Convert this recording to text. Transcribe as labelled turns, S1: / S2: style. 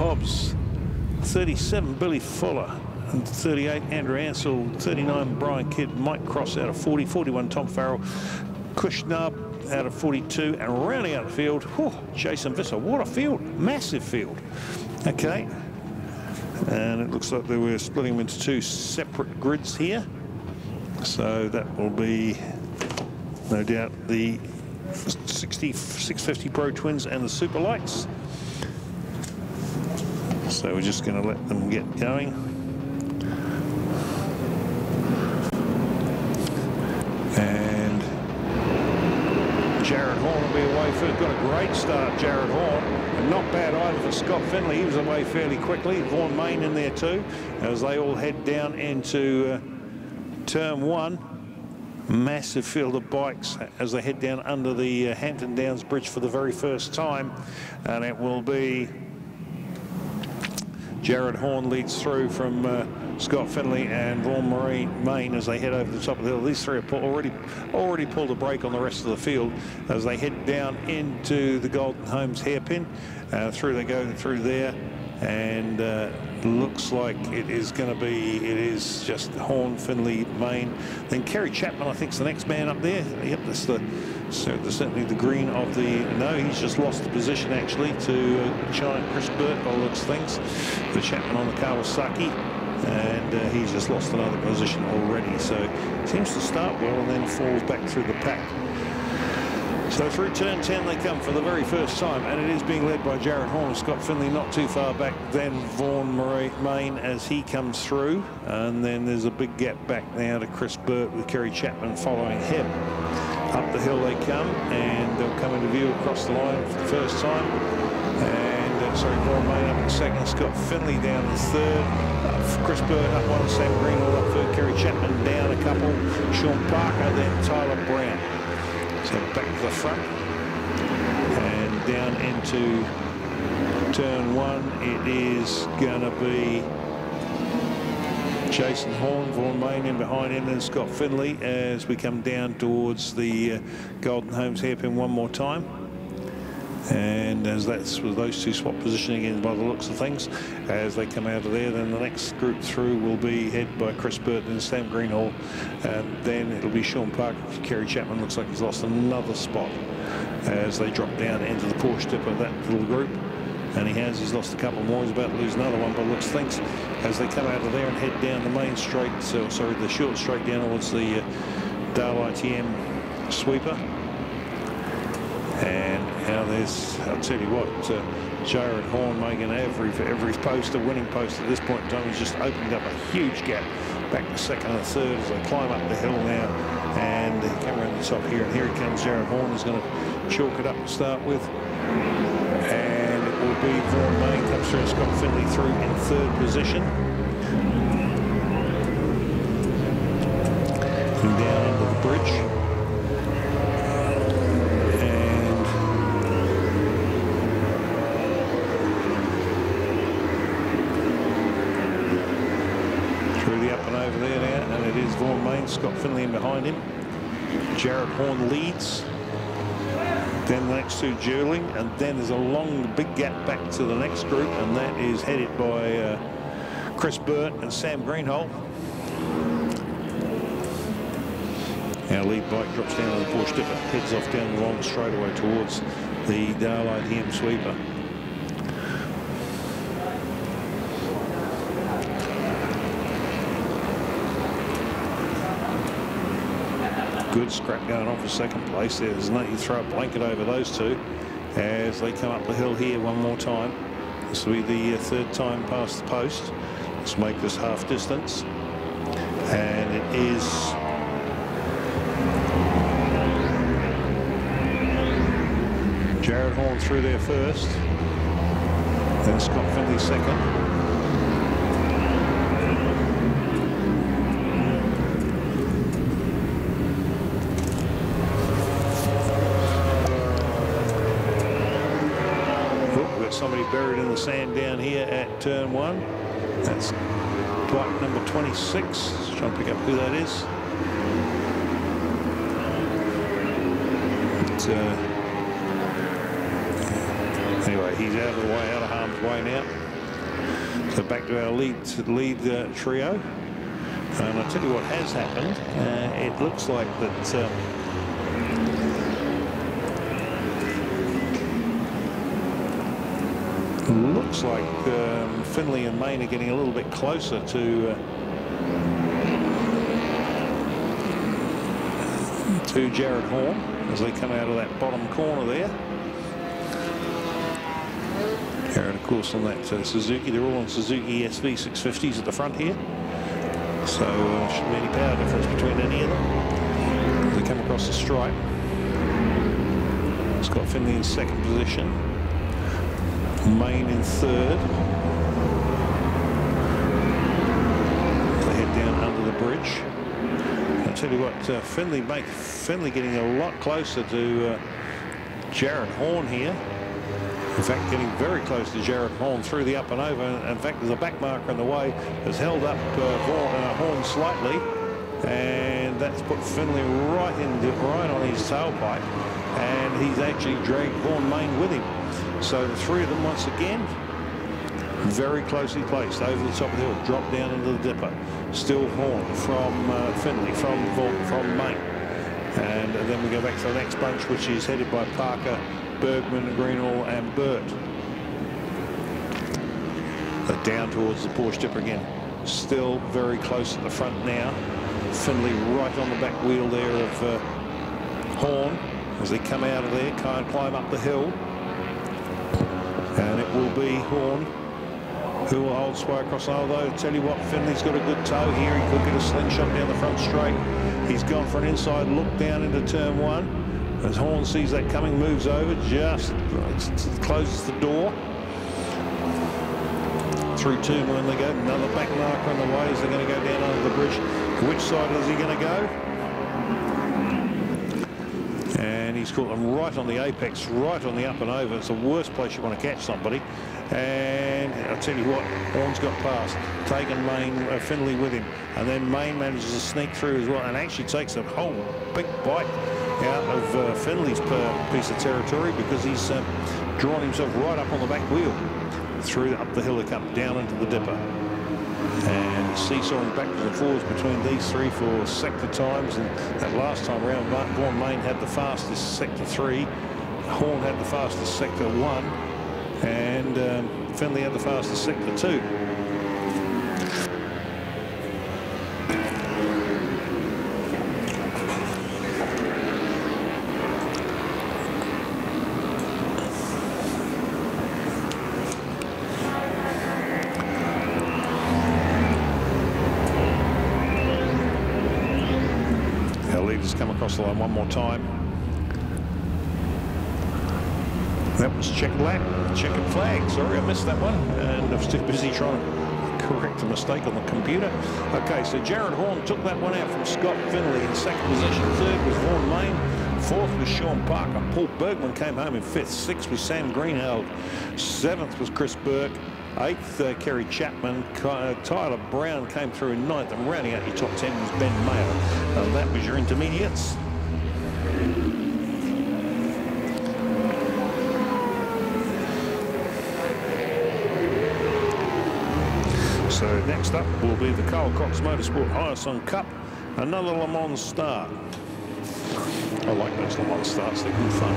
S1: Hobbs, 37 Billy Fuller, and 38 Andrew Ansell, 39 Brian Kidd, Mike Cross out of 40, 41 Tom Farrell, Kushnab out of 42, and rounding out the field, whew, Jason Visser. What a field, massive field. Okay, and it looks like they were splitting them into two separate grids here. So that will be, no doubt, the 650 Pro Twins and the Super Lights. So we're just going to let them get going. And Jared Horn will be away first. Got a great start, Jared Horn. And not bad either for Scott Finley. He was away fairly quickly. Vaughan Main in there too, as they all head down into turn one. Massive field of bikes as they head down under the Hampton Downs Bridge for the very first time. And it will be Jared Horn leads through from Scott Finley and Vaughan Main as they head over the top of the hill. These three have already pulled a break on the rest of the field as they head down into the Golden Homes hairpin. Through they go through there, and looks like it is going to be, it is just Horn, Finley, Main. Then Kerry Chapman, I think, is the next man up there. Yep, that's certainly the green of the, no, he's just lost the position actually to giant Chris Burt by the looks of things. The Chapman on the Kawasaki, and he's just lost another position already. So seems to start well and then falls back through the pack. So through turn 10 they come for the very first time, and it is being led by Jared Horn and Scott Finley, not too far back then Vaughan Main as he comes through. And then there's a big gap back now to Chris Burt with Kerry Chapman following him. Up the hill they come, and they'll come into view across the line for the first time. And sorry, Vaughan Main up in second, Scott Finley down in third, Chris Burt up one, Sam Greenwald up third, Kerry Chapman down a couple, Sean Parker, then Tyler Brown. So back to the front and down into turn one. It is going to be Jason Horn, Vaughan Main in behind him, and Scott Finley as we come down towards the Golden Homes hairpin one more time. And as that's with those two swap positioning in by the looks of things, as they come out of there, then the next group through will be headed by Chris Burton and Sam Greenhall, and then it'll be Sean Parker. Kerry Chapman looks like he's lost another spot as they drop down into the Porsche tip of that little group, and he's lost a couple more. He's about to lose another one by the looks of things as they come out of there and head down the main straight, sorry, the short straight down towards the Dale ITM sweeper. And now there's, I'll tell you what, Jared Horn making every post a winning post at this point in time. He's just opened up a huge gap back to second and third as they climb up the hill now, and they come around the top here, and here he comes. Jared Horn is going to chalk it up to start with, and it will be Vaughan Main comes through and Scott Finley through in third position. And down under the bridge. Over there now, and it is Vaughan Main, Scott Finley in behind him. Jared Horn leads, then the next two dueling, and then there's a long big gap back to the next group, and that is headed by Chris Burt and Sam Greenhall. Our lead bike drops down on the Porsche dipper, heads off down the long straightaway towards the Dale ITM sweeper. Good scrap going on for second place. There's no, you throw a blanket over those two as they come up the hill here one more time. This will be the third time past the post. Let's make this half distance. And it is Jared Horn through there first. Then Scott Finley second. Somebody buried in the sand down here at turn one. That's bike number 26. Just trying to pick up who that is. But, anyway, he's out of the way, out of harm's way now. So back to our lead trio. And I'll tell you what has happened. It looks like that looks like Finley and Main are getting a little bit closer to Jared Horn as they come out of that bottom corner there. Jared, of course, on that Suzuki. They're all on Suzuki SV 650s at the front here. So shouldn't be any power difference between any of them as they come across the stripe. Scott Finley in second position. Main in third. They head down under the bridge. I'll tell you what, Finley getting a lot closer to Jared Horn here. In fact, getting very close to Jared Horn through the up and over. In fact, there's a back marker in the way. Has held up Horn slightly, and that's put Finley right on his tailpipe, and he's actually dragged Horn Main with him. So the three of them once again very closely placed over the top of the hill, drop down into the dipper. Still Horn from Finley, from Main. And then we go back to the next bunch, which is headed by Parker, Bergman, Greenall and Burt. They're down towards the Porsche dipper again. Still very close at the front now. Finley right on the back wheel there of Horn as they come out of there, can't climb up the hill. And it will be Horn who will hold sway across. Although, tell you what, Finley's got a good toe here. He could get a slingshot down the front straight. He's gone for an inside look down into turn one. As Horn sees that coming, moves over, just closes the door. Through two when they go. Another back marker on the way as they're going to go down under the bridge. Which side is he going to go? And he's caught them right on the apex, right on the up and over. It's the worst place you want to catch somebody. And I'll tell you what, Horn's got past, taken Finley with him, and then Main manages to sneak through as well, and actually takes a whole big bite out of Finley's piece of territory, because he's drawn himself right up on the back wheel, through up the hill they come, down into the dipper. And seesawing backwards and forwards between these three for sector times, and that last time round, Horn Main had the fastest sector 3, Horn had the fastest sector 1, and Finley had the fastest sector 2. Our leaders come across the line one more time. That was checkered flag. Sorry, I missed that one, and I was too busy trying to correct a mistake on the computer. Okay, so Jared Horn took that one out from Scott Finley in second position. Third was Horn Main. Fourth was Sean Parker. Paul Bergman came home in fifth. Sixth was Sam Greenheld. Seventh was Chris Burke. Eighth, Kerry Chapman. Tyler Brown came through in ninth, and rounding out your top 10 was Ben Mayer. And that was your intermediates. So next up will be the Carl Cox Motorsport Hyosung Cup, another Le Mans start. I like those Le Mans starts, they're good fun.